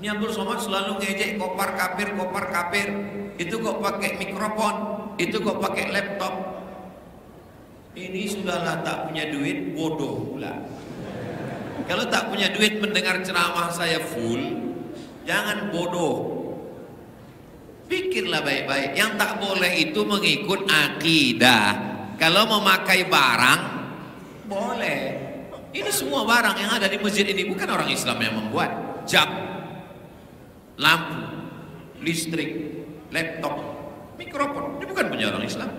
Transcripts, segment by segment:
Ini Abdul Somad selalu ngejek kopar kafir. Itu kok pakai mikrofon, itu kok pakai laptop. Ini sudahlah tak punya duit, bodoh pula. Kalau tak punya duit mendengar ceramah saya full, jangan bodoh. Pikirlah baik-baik. Yang tak boleh itu mengikut akidah. Kalau memakai barang, boleh. Ini semua barang yang ada di masjid ini bukan orang Islam yang membuat. Jam, lampu, listrik, laptop, mikrofon, ini bukan punya orang Islam.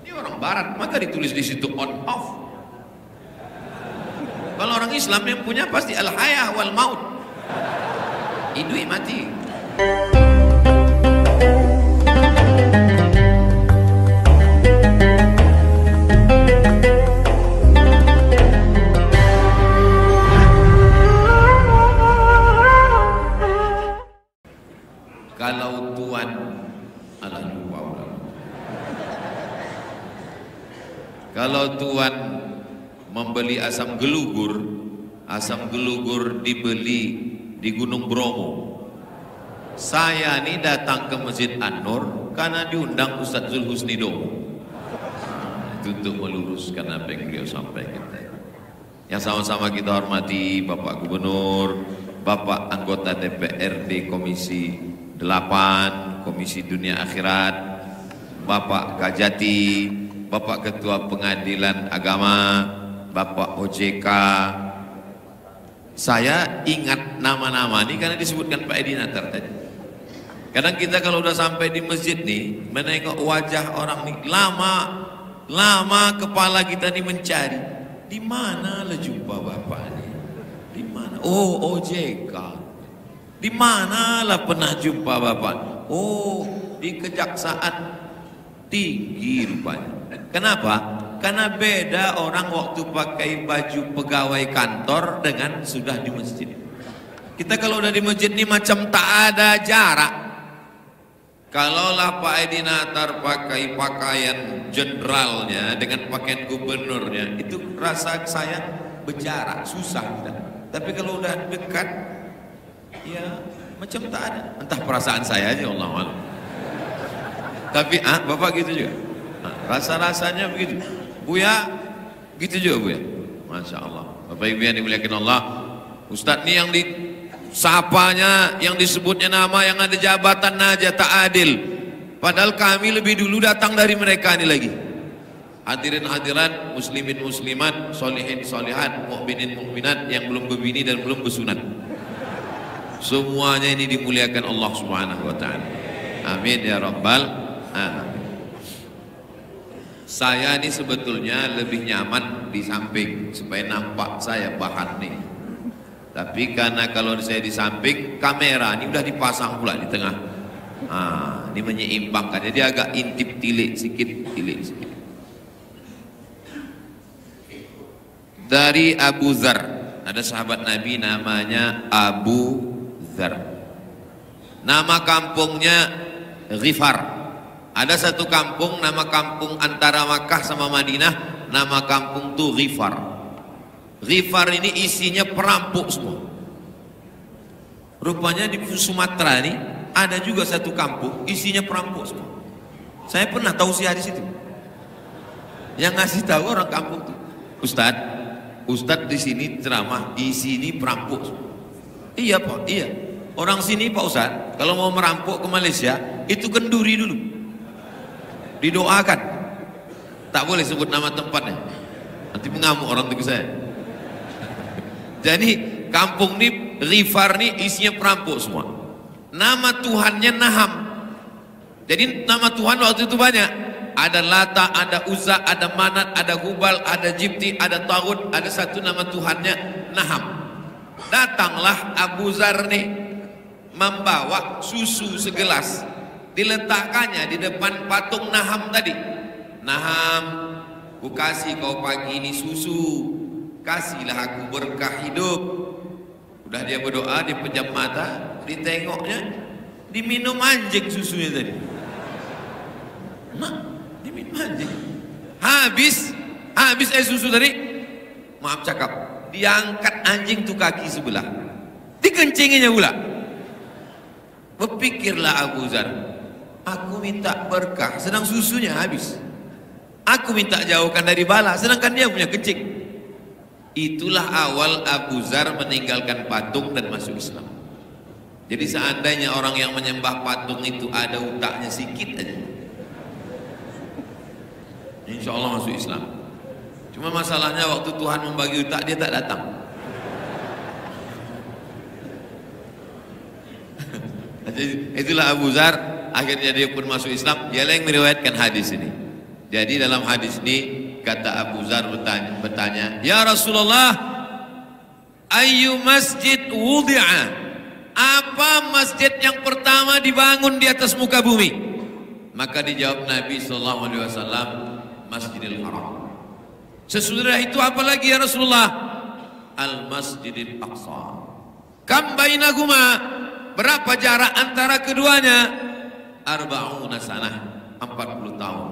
Ini orang Barat, maka ditulis di situ on off. Kalau orang Islam yang punya pasti al-hayah wal maut. Hidup mati. Kalau Tuhan kalau Tuhan membeli asam gelugur dibeli di Gunung Bromo. Saya ini datang ke Masjid An-Nur karena diundang Ustadz Zulhusni Domo. Itu untuk meluruskan apa yang beliau sampaikan. Yang sama-sama kita hormati Bapak Gubernur, Bapak anggota DPRD Komisi 8, Komisi Dunia Akhirat, Bapak Kajati, Bapak Ketua Pengadilan Agama, Bapak OJK. Saya ingat nama-nama ini karena disebutkan Pak Edi Natar tadi. Kadang kita kalau udah sampai di masjid nih, menengok wajah orang nih, lama kepala kita nih mencari. Di mana lah jumpa Bapak ini? Di mana? Oh, OJK. Di mana lah pernah jumpa Bapak? Oh, di Kejaksaan Tinggi rupanya. Kenapa? Karena beda orang waktu pakai baju pegawai kantor dengan sudah di masjid. Kita kalau udah di masjid ini macam tak ada jarak. Kalaulah Pak Edi Natar pakai pakaian jenderalnya dengan pakaian gubernurnya, itu rasa saya berjarak, susah. Tapi kalau udah dekat, ya macam tak ada. Entah perasaan saya aja, Allah malam. Tapi Bapak gitu juga. Rasa-rasanya begitu. Buya, gitu juga Buya. Masya Allah. Bapak Ibu yang dimuliakan Allah, Ustadz ini yang disapanya, yang disebutnya nama, yang ada jabatan aja tak adil. Padahal kami lebih dulu datang dari mereka ini lagi. Hadirin hadirat, muslimin muslimat, solihin solihat, mukminin mukminat yang belum berbini dan belum bersunat. Semuanya ini dimuliakan Allah Subhanahu wa taala. Amin ya rabbal alamin. Saya ini sebetulnya lebih nyaman di samping supaya nampak saya bahan nih. Tapi karena kalau saya di samping, kamera ini udah dipasang pula di tengah. Ini menyeimbangkan. Jadi agak intip tilik sikit. Dari Abu Dzar, ada sahabat Nabi namanya Abu Dzar. Nama kampungnya Ghifar. Ada satu kampung, nama kampung antara Makkah sama Madinah, nama kampung tuh Ghifar. Ghifar ini isinya perampok semua. Rupanya di Sumatera ini ada juga satu kampung isinya perampok semua. Saya pernah tausiah di situ. Yang ngasih tahu orang kampung tuh, Ustadz di sini ceramah, di sini perampok semua. Iya Pak, iya. Orang sini Pak Ustadz, kalau mau merampok ke Malaysia, itu kenduri dulu. Didoakan. Tak boleh sebut nama tempatnya. Nanti mengamuk orang tua saya. Jadi kampung ini Ghifar ini isinya perampok semua. Nama Tuhannya Naham. Jadi nama Tuhan waktu itu banyak. Ada Lata, ada Uzza, ada Manat, ada Hubal, ada Jibti, ada Taghut. Ada satu nama Tuhannya Naham. Datanglah Abu Dzar nih membawa susu segelas. Diletakkannya di depan patung Naham tadi. Naham, ku kasih kau pagi ini susu, kasihlah aku berkah hidup. Udah dia berdoa, dipejam mata, ditengoknya, diminum anjing susunya tadi. Nah, diminum anjing. Habis susu tadi, maaf cakap, diangkat anjing tuh kaki sebelah, dikencinginya pula. Berpikirlah Abu Dzar, aku minta berkah, sedang susunya habis. Aku minta jauhkan dari bala, sedangkan dia punya kencing. Itulah awal Abu Dzar meninggalkan patung dan masuk Islam. Jadi seandainya orang yang menyembah patung itu ada utaknya sedikit aja, insya Allah masuk Islam. Cuma masalahnya waktu Tuhan membagi utak dia tak datang. Itulah Abu Dzar, akhirnya dia pun masuk Islam. Dialah yang meriwayatkan hadis ini. Jadi dalam hadis ini kata Abu Dzar bertanya, ya Rasulullah, ayu masjid wudi'a, apa masjid yang pertama dibangun di atas muka bumi? Maka dijawab Nabi SAW, Masjidil Haram. Sesudah itu apa lagi ya Rasulullah? Al Masjidil Aqsa. Kam bainahuma, berapa jarak antara keduanya? Arba'una sanah, 40 tahun.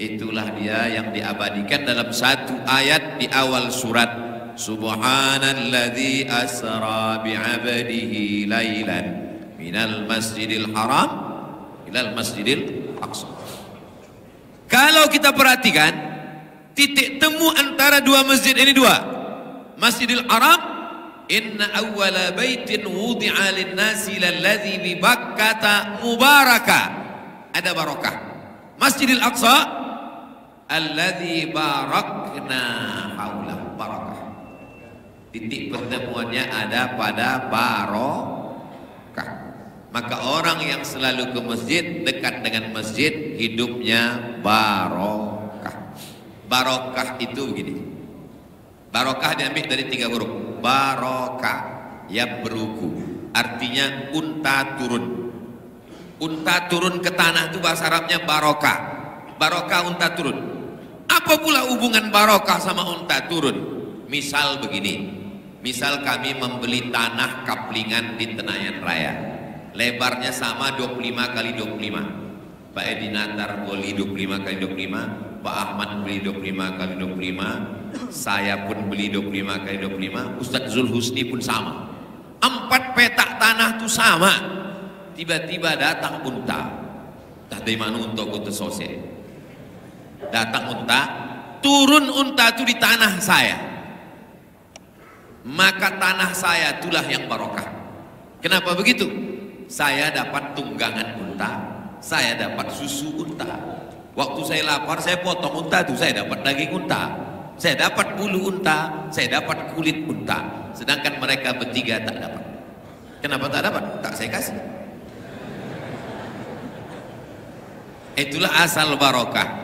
Itulah dia yang diabadikan dalam satu ayat di awal surat. Subhanalladzi asra bi'abdihi lailan minal masjidil haram ilal masjidil aqsa. Kalau kita perhatikan, titik temu antara dua masjid ini dua. Masjidil Haram, inna awwala baitin wudi'a lin-nasi lalladzi bi Bakkah mubaraka, ada barakah. Masjidil Aqsa, alladzi barakna haulah, barakah. Titik pertemuannya ada pada barokah. Maka orang yang selalu ke masjid, dekat dengan masjid, hidupnya barokah. Barokah itu begini. Barokah diambil dari 3 huruf. Barokah, ya beruku. Artinya unta turun. Unta turun ke tanah itu bahasa Arabnya barokah. Barokah unta turun. Apa pula hubungan barokah sama unta turun? Misal begini. Misal kami membeli tanah kaplingan di Tenayan Raya, lebarnya sama 25 kali 25. Pak Edi Natar beli 25 kali 25, Pak Ahmad beli 25 kali 25, saya pun beli 25 kali 25, Ustadz Zulhusni pun sama. 4 petak tanah itu sama. Tiba-tiba datang unta. Tadi mana unta kota sosial? Datang unta, turun unta itu di tanah saya. Maka tanah saya itulah yang barokah. Kenapa begitu? Saya dapat tunggangan unta, saya dapat susu unta. Waktu saya lapar, saya potong unta itu, saya dapat daging unta, saya dapat bulu unta, saya dapat kulit unta. Sedangkan mereka bertiga tak dapat. Kenapa tak dapat? Tak saya kasih. Itulah asal barokah.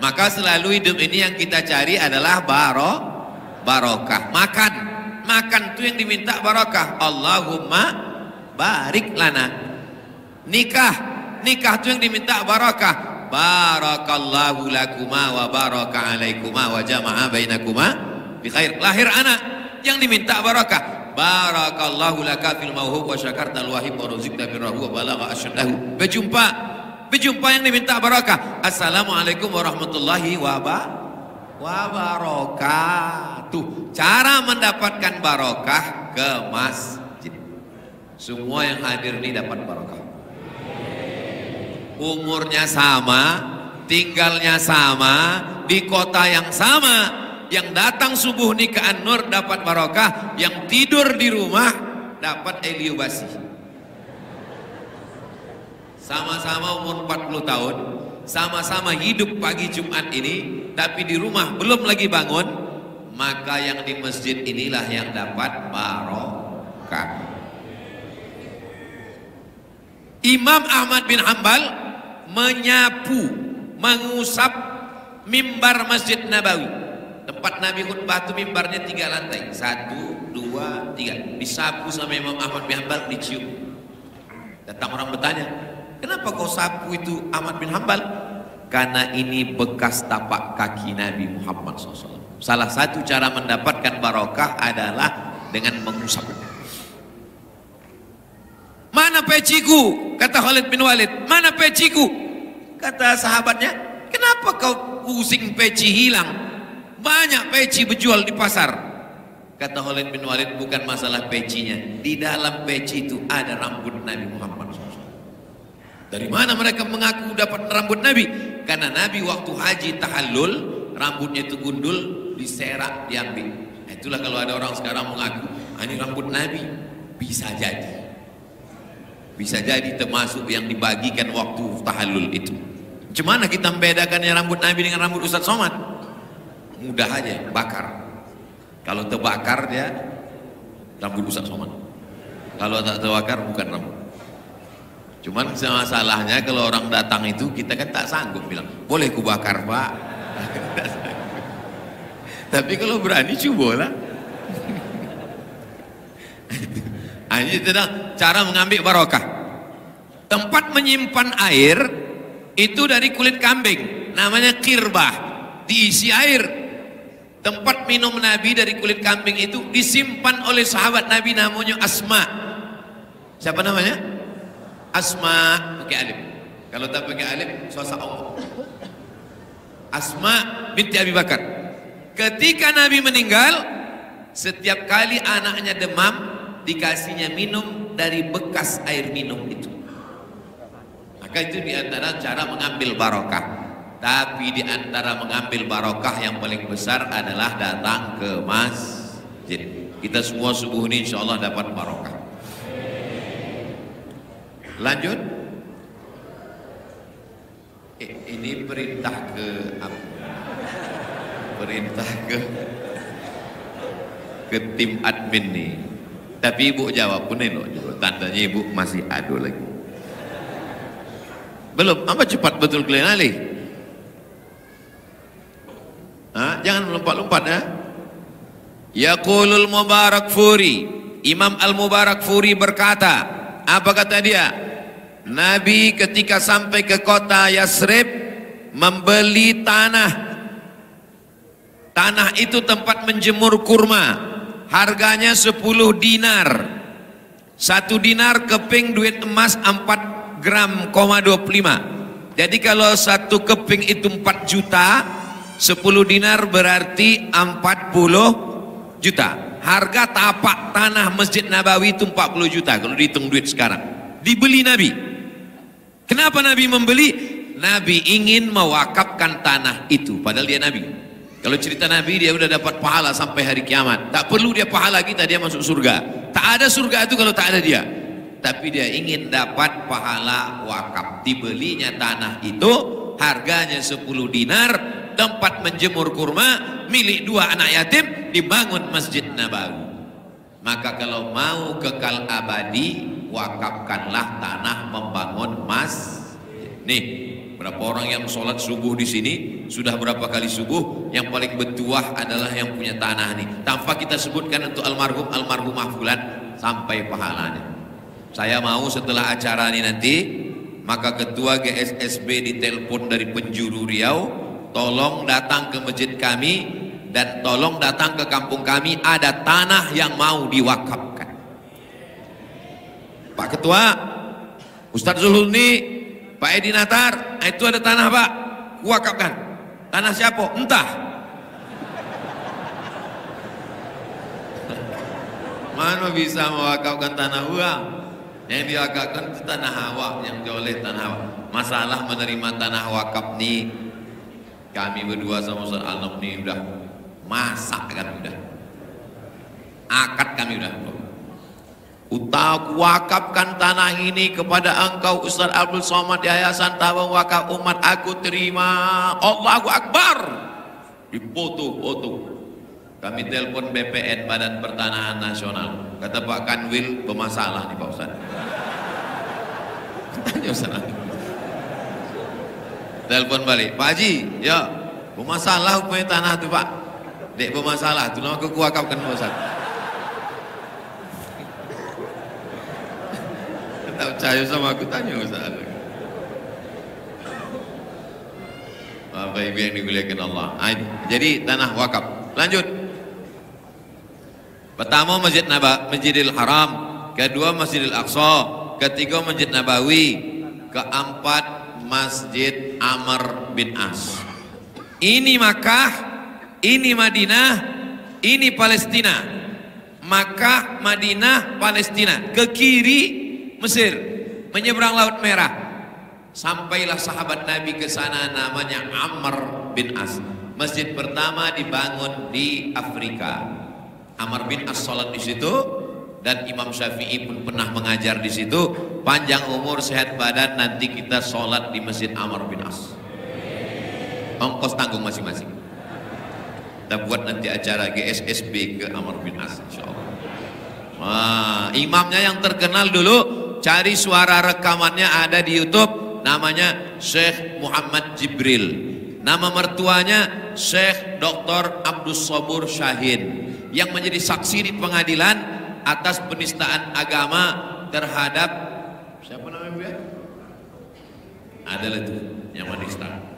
Maka selalu hidup ini yang kita cari adalah barokah. Makan itu yang diminta barokah. Allahumma barik lana. Nikah itu yang diminta barokah. Barakallahu lakuma wa baraka alaikuma wa jama'a bainakuma bi khair. Lahir anak yang diminta barokah. Barakallahu laka fil mauhub wa syakarta al-wahib wa ruzikta birrahu wa balagha asyaddahu. Berjumpa yang diminta barokah. Assalamualaikum warahmatullahi wabarakatuh. Cara mendapatkan barokah ke masjid. Semua yang hadir ini dapat barokah. Umurnya sama, tinggalnya sama, di kota yang sama. Yang datang subuh nih ke An-Nur dapat barokah, yang tidur di rumah dapat eliubasi. Sama-sama umur 40 tahun, sama-sama hidup pagi Jumat ini, tapi di rumah belum lagi bangun, maka yang di masjid inilah yang dapat barokah. Imam Ahmad bin Hanbal menyapu, mengusap mimbar Masjid Nabawi. Tempat Nabi khutbah itu mimbarnya 3 lantai. 1, 2, 3. Disapu sama Imam Ahmad bin Hanbal, dicium. Datang orang bertanya, kenapa kau sapu itu Ahmad bin Hanbal? Karena ini bekas tapak kaki Nabi Muhammad SAW. Salah satu cara mendapatkan barokah adalah dengan mengusap. Mana peciku? Kata Khalid bin Walid. Mana peciku? Kata sahabatnya, kenapa kau pusing peci hilang? Banyak peci berjual di pasar. Kata Khalid bin Walid, bukan masalah pecinya, di dalam peci itu ada rambut Nabi Muhammad SAW. Dari mana mereka mengaku dapat rambut Nabi? Karena Nabi waktu haji tahallul, rambutnya itu gundul, diserak, diambil. Nah, itulah kalau ada orang sekarang mengaku, ini rambut Nabi. Bisa jadi. Bisa jadi termasuk yang dibagikan waktu tahallul itu. Gimana kita membedakannya rambut Nabi dengan rambut Ustaz Somad? Mudah aja, bakar. Kalau terbakar dia rambut Ustaz Somad. Kalau tak terbakar bukan rambut. Cuman masalahnya kalau orang datang itu kita kan tak sanggup bilang, boleh ku bakar Pak. Tapi kalau berani cobalah. Ini tentang cara mengambil barokah. Tempat menyimpan air itu dari kulit kambing, namanya kirbah, diisi air. Tempat minum Nabi dari kulit kambing itu disimpan oleh sahabat Nabi, namanya Asma. Siapa namanya? Asma, pakai alif. Kalau tak pakai alif, sosok Allah. Asma binti Abi Bakar. Ketika Nabi meninggal, setiap kali anaknya demam, dikasihnya minum dari bekas air minum itu. Maka itu diantara cara mengambil barokah. Tapi diantara mengambil barokah yang paling besar adalah datang ke masjid. Kita semua subuh ini insya Allah dapat barokah. Lanjut. Ini perintah ke apa? Perintah ke tim admin nih. Tapi ibu jawab pun ini loh, tandanya ibu masih adu lagi. Belum, apa cepat betul kalian alih? Jangan lompat-lompat ya. Yaqulul Mubarakfuri, Imam Al-Mubarakfuri berkata, apa kata dia? Nabi ketika sampai ke kota Yasrib membeli tanah. Tanah itu tempat menjemur kurma. Harganya 10 dinar. 1 dinar keping duit emas 4 gram, 25. Jadi kalau 1 keping itu 4 juta, 10 dinar berarti 40 juta. Harga tapak tanah Masjid Nabawi itu 40 juta kalau dihitung duit sekarang. Dibeli Nabi. Kenapa Nabi membeli? Nabi ingin mewakafkan tanah itu, padahal dia Nabi. Kalau cerita Nabi, dia udah dapat pahala sampai hari kiamat. Tak perlu dia pahala kita, dia masuk surga. Tak ada surga itu kalau tak ada dia. Tapi dia ingin dapat pahala wakaf. Dibelinya tanah itu, harganya 10 dinar, tempat menjemur kurma, milik 2 anak yatim, dibangun Masjid Nabawi. Maka kalau mau kekal abadi, wakafkanlah tanah membangun masjid. Nih, berapa orang yang sholat subuh di sini, sudah berapa kali subuh, yang paling bertuah adalah yang punya tanah nih. Tanpa kita sebutkan untuk almarhumah fulan, sampai pahalanya. Saya mau setelah acara ini nanti, maka ketua GSSB ditelepon dari penjuru Riau, tolong datang ke masjid kami dan tolong datang ke kampung kami, ada tanah yang mau diwakafkan. Pak Ketua, Ustadz Zulhulni, Pak Edi Natar, itu ada tanah Pak, wakafkan. Tanah siapa? Entah. Mana bisa mewakafkan tanah uang? Yang diwakafkan itu tanah awak, yang dioleh tanah awak. Masalah menerima tanah wakaf nih, kami berdua sama Ustaz Alnam nih udah masak kan, udah akad kami udah. Aku wakafkan tanah ini kepada engkau Ustaz Abdul Somad Yayasan Tabung Wakaf Umat, aku terima. Allahu Akbar. Dipoto-foto. Kami telepon BPN, Badan Pertanahan Nasional. Kata Pak Kanwil, bermasalah nih Pak Ustaz. Tanya Ustaz. Telepon balik, Pak Haji, ya bermasalah punya tanah itu Pak. Dek bermasalah, itu nama aku wakafkan Pak Ustaz. Tak percaya sama aku, tanya Ustaz. Bapak Ibu yang dimuliakan Allah. Jadi tanah wakaf. Lanjut. Pertama Masjidil Haram, kedua Masjidil Aqsa, ketiga Masjid Nabawi, keempat Masjid Amr bin As. Ini Makkah, ini Madinah, ini Palestina. Makkah, Madinah, Palestina. Ke kiri Mesir, menyeberang Laut Merah. Sampailah sahabat Nabi ke sana, namanya Amr bin As. Masjid pertama dibangun di Afrika. Amr bin As salat di situ, dan Imam Syafi'i pun pernah mengajar di situ. Panjang umur, sehat badan, nanti kita salat di Masjid Amr bin As. Ongkos tanggung masing-masing. Kita buat nanti acara GSSB ke Amr bin As, insyaallah. Imamnya yang terkenal dulu, cari suara rekamannya ada di YouTube, namanya Syekh Muhammad Jibril. Nama mertuanya Syekh Dr. Abdus Sabur Syahin, yang menjadi saksi di pengadilan atas penistaan agama terhadap siapa namanya Bu ya? Adalah itu yang menista.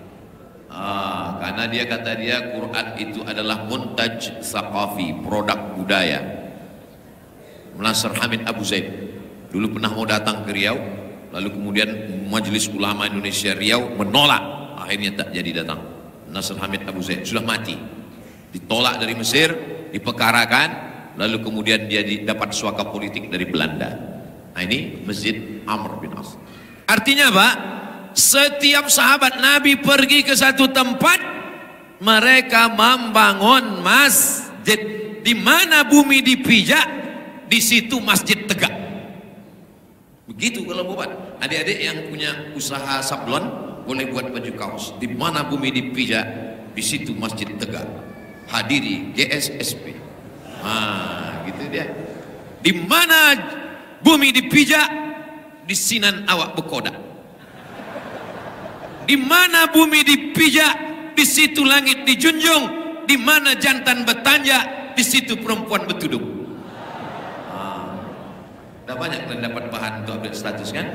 Karena dia kata dia Quran itu adalah muntaj saqafi, produk budaya. Nasr Hamid Abu Zaid dulu pernah mau datang ke Riau, lalu kemudian Majelis Ulama Indonesia Riau menolak, akhirnya tak jadi datang. Nasr Hamid Abu Zaid sudah mati, ditolak dari Mesir, dipekarakan, lalu kemudian dia dapat suaka politik dari Belanda. Nah, ini Masjid Amr bin As. Artinya Pak, setiap sahabat Nabi pergi ke satu tempat, mereka membangun masjid. Di mana bumi dipijak, di situ masjid tegak. Begitu kalau buat adik-adik yang punya usaha sablon, boleh buat baju kaos. Di mana bumi dipijak, di situ masjid tegak. Hadiri GSSP. Gitu dia. Di mana bumi dipijak, di sinan awak bekodak. Di mana bumi dipijak, di situ langit dijunjung. Di mana jantan bertanja, di situ perempuan bertudung. Udah banyak kalian dapat bahan untuk update status kan?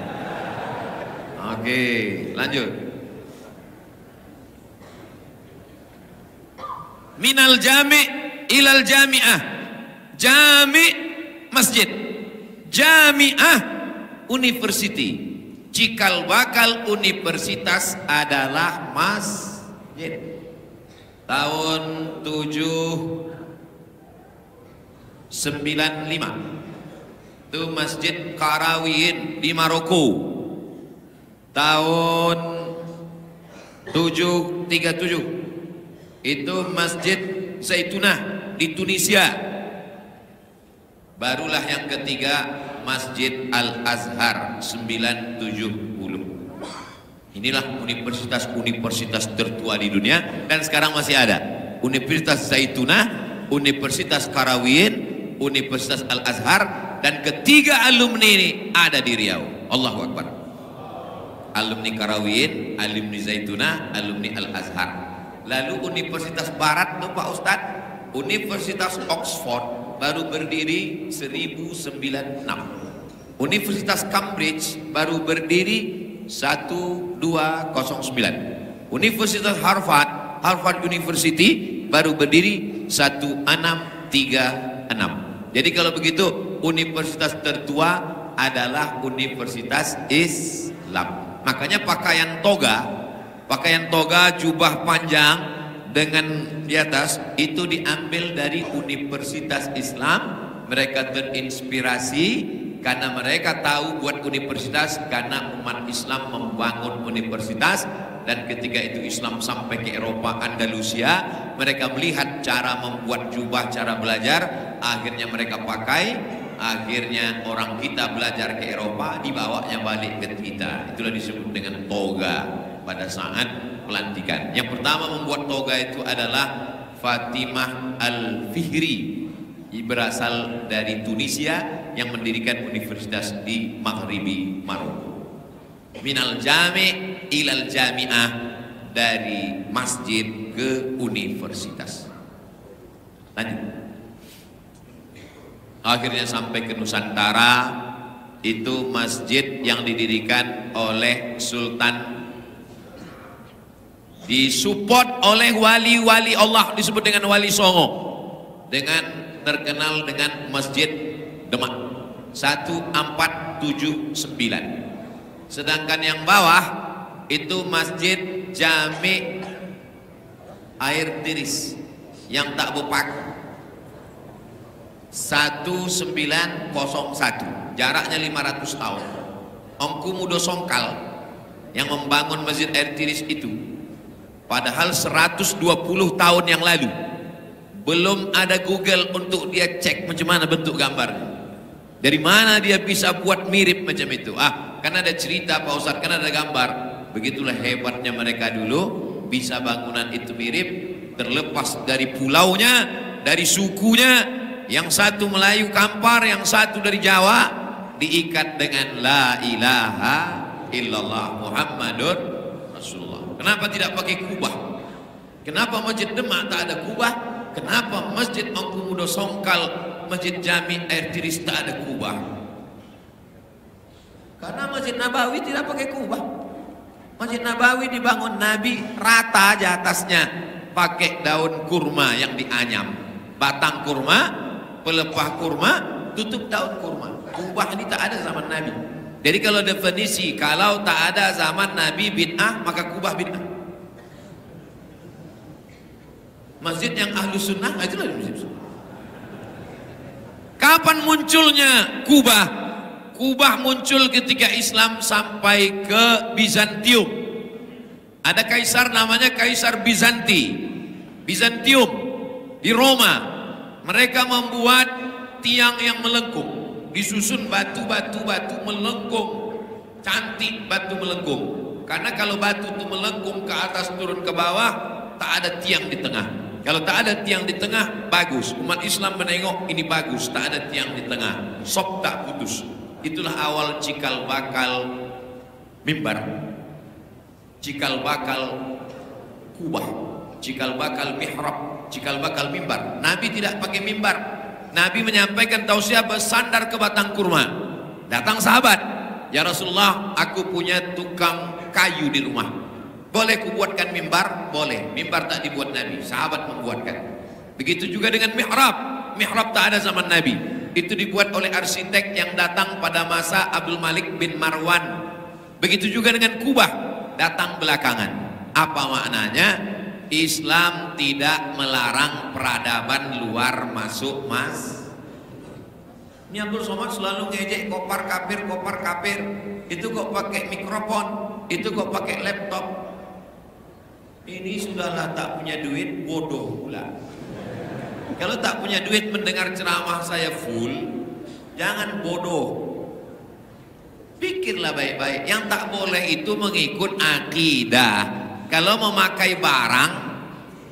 Oke, lanjut. Minal jami' ilal jami'ah. Jami' masjid, jami'ah university. Cikal bakal universitas adalah masjid. Tahun 795 itu Masjid Qarawiyyin di Maroko. Tahun 737 itu Masjid Zaitunah di Tunisia. Barulah yang ketiga Masjid Al-Azhar 970. Inilah universitas-universitas tertua di dunia dan sekarang masih ada. Universitas Zaitunah, Universitas Qarawiyyin, Universitas Al-Azhar, dan ketiga alumni ini ada di Riau. Allahu Akbar. Alumni Qarawiyyin, alumni Zaitunah, alumni Al-Azhar. Lalu Universitas Barat tuh Pak Ustadz, Universitas Oxford baru berdiri 1096. Universitas Cambridge baru berdiri 1209. Universitas Harvard, Harvard University baru berdiri 1636. Jadi kalau begitu universitas tertua adalah Universitas Islam. Makanya pakaian toga jubah panjang dengan di atas itu diambil dari Universitas Islam. Mereka terinspirasi karena mereka tahu buat universitas, karena umat Islam membangun universitas. Dan ketika itu Islam sampai ke Eropa, Andalusia, mereka melihat cara membuat jubah, cara belajar, akhirnya mereka pakai. Akhirnya orang kita belajar ke Eropa, dibawanya balik ke kita. Itulah disebut dengan toga pada saat pelantikan. Yang pertama membuat toga itu adalah Fatimah Al-Fihri, berasal dari Tunisia, yang mendirikan universitas di Maghribi Maroko. Minal jami' ilal jami'ah, dari masjid ke universitas. Lanjut. Akhirnya sampai ke Nusantara, itu masjid yang didirikan oleh Sultan, disupport oleh wali-wali Allah, disebut dengan Wali Songo, dengan terkenal dengan Masjid Demak 1479. Sedangkan yang bawah itu Masjid Jami Air Tiris yang tak bepak 1901, jaraknya 500 tahun. Ongku Mudo Songkal yang membangun Masjid Air Tiris itu, padahal 120 tahun yang lalu belum ada Google untuk dia cek macam mana bentuk gambarnya. Dari mana dia bisa buat mirip macam itu? Karena ada cerita Pak Ustadz, karena ada gambar. Begitulah hebatnya mereka dulu, bisa bangunan itu mirip, terlepas dari pulaunya, dari sukunya. Yang satu Melayu Kampar, yang satu dari Jawa, diikat dengan la ilaha illallah Muhammadur Rasulullah. Kenapa tidak pakai kubah? Kenapa Masjid Demak tak ada kubah? Kenapa Masjid Ongku Mudo Songkal, Masjid Jami Air Tiris tak ada kubah? Karena Masjid Nabawi tidak pakai kubah. Masjid Nabawi dibangun Nabi rata aja atasnya, pakai daun kurma yang dianyam, batang kurma, pelepah kurma, tutup daun kurma. Kubah ini tak ada zaman Nabi. Jadi kalau definisi, kalau tak ada zaman Nabi bid'ah, maka kubah bid'ah. Masjid yang ahlu sunnah, itulah masjid sunnah. Kapan munculnya kubah? Kubah muncul ketika Islam sampai ke Bizantium. Ada kaisar namanya Kaisar Bizantium di Roma. Mereka membuat tiang yang melengkung, disusun batu melengkung, cantik batu melengkung. Karena kalau batu itu melengkung ke atas turun ke bawah, tak ada tiang di tengah. Kalau tak ada tiang di tengah, bagus. Umat Islam menengok ini bagus, tak ada tiang di tengah, sok tak putus. Itulah awal cikal bakal mimbar, cikal bakal kubah, cikal bakal mihrab, cikal bakal mimbar. Nabi tidak pakai mimbar. Nabi menyampaikan tausiah bersandar ke batang kurma. Datang sahabat, ya Rasulullah, aku punya tukang kayu di rumah. Boleh kubuatkan mimbar? Boleh. Mimbar tak dibuat Nabi, sahabat membuatkan. Begitu juga dengan mihrab. Mihrab tak ada zaman Nabi. Itu dibuat oleh arsitek yang datang pada masa Abdul Malik bin Marwan. Begitu juga dengan kubah, datang belakangan. Apa maknanya? Islam tidak melarang peradaban luar masuk, Mas. Ini Abdul Somad selalu ngejek kopar kafir. Itu kok pakai mikrofon, itu kok pakai laptop. Ini sudahlah tak punya duit, bodoh pula. Kalau tak punya duit mendengar ceramah saya full, jangan bodoh. Pikirlah baik-baik. Yang tak boleh itu mengikut akidah. Kalau memakai barang,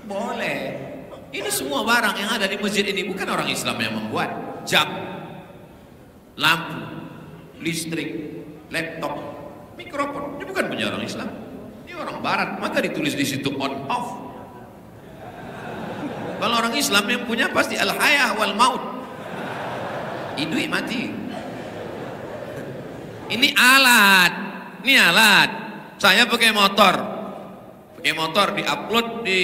boleh. Ini semua barang yang ada di masjid ini bukan orang Islam yang membuat. Jam, lampu, listrik, laptop, mikrofon, ini bukan punya orang Islam. Ini orang Barat, maka ditulis di situ on off. Kalau orang Islam yang punya pasti al-hayah wal maut. Hidup mati. Ini alat. Saya pakai motor. Diupload di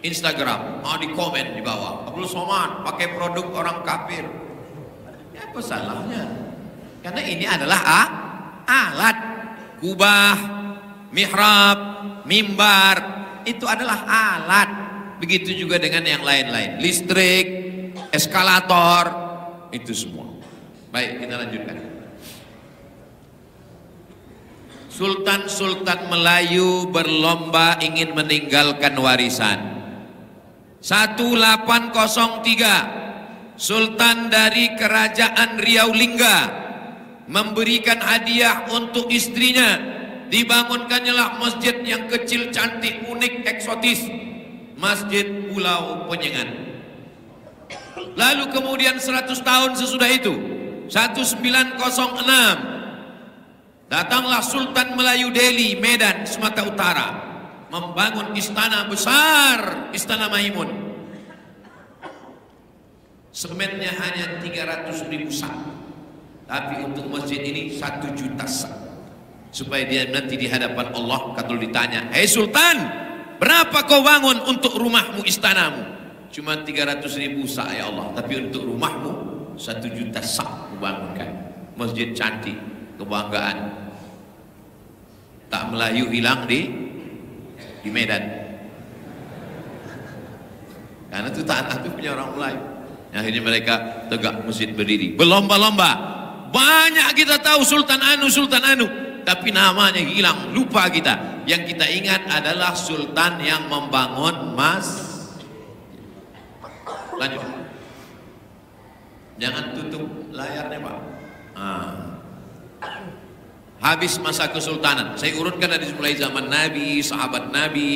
Instagram, mau di komen di bawah. Abdul Somad pakai produk orang kafir. Ya apa salahnya? Karena ini adalah alat. Kubah, mihrab, mimbar, itu adalah alat. Begitu juga dengan yang lain-lain, listrik, eskalator, itu semua. Baik, kita lanjutkan. Sultan-sultan Melayu berlomba ingin meninggalkan warisan. 1803, Sultan dari Kerajaan Riau Lingga memberikan hadiah untuk istrinya. Dibangunkannyalah masjid yang kecil, cantik, unik, eksotis, Masjid Pulau Penyengat. Lalu kemudian 100 tahun sesudah itu, 1906, datanglah Sultan Melayu Delhi, Medan, Sumatera Utara, membangun istana besar, Istana Maimun. Semennya hanya 300.000 sak, tapi untuk masjid ini 1 juta sak. Supaya dia nanti di hadapan Allah kalau ditanya, "Hei Sultan, berapa kau bangun untuk rumahmu, istanamu?" Cuma 300.000 sak ya Allah, tapi untuk rumahmu 1 juta sak kubangunkan. Masjid cantik, kebanggaan. Tak Melayu hilang di Medan. Karena itu tanah itu punya orang Melayu. Akhirnya mereka tegak masjid berdiri, berlomba-lomba. Banyak kita tahu Sultan Anu, tapi namanya hilang, lupa kita. Yang kita ingat adalah Sultan yang membangun Lanjut. Jangan tutup layarnya, Pak. Habis masa kesultanan. Saya urutkan dari mulai zaman Nabi, sahabat Nabi,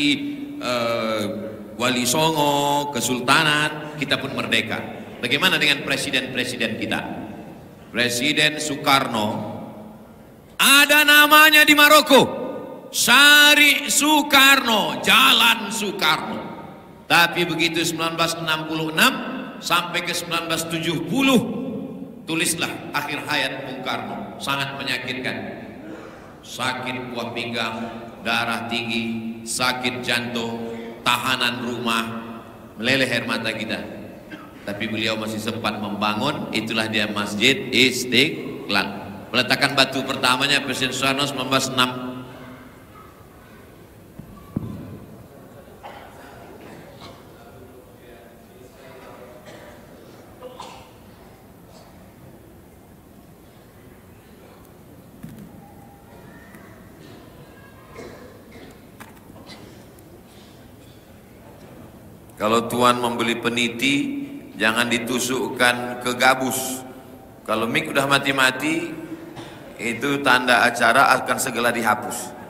Wali Songo, kesultanan, kita pun merdeka. Bagaimana dengan presiden-presiden kita? Presiden Soekarno, ada namanya di Maroko, Syarif Soekarno, Jalan Soekarno. Tapi begitu 1966 sampai ke 1970, tulislah akhir hayat Bung Karno. Sangat menyakitkan. Sakit buah pinggang, darah tinggi, sakit jantung, tahanan rumah, meleleh air mata kita. Tapi beliau masih sempat membangun, itulah dia Masjid Istiqlal. Peletakan batu pertamanya Presiden Soekarno 1906. Kalau Tuan membeli peniti, jangan ditusukkan ke gabus. Kalau mik udah mati-mati, itu tanda acara akan segera dihapus.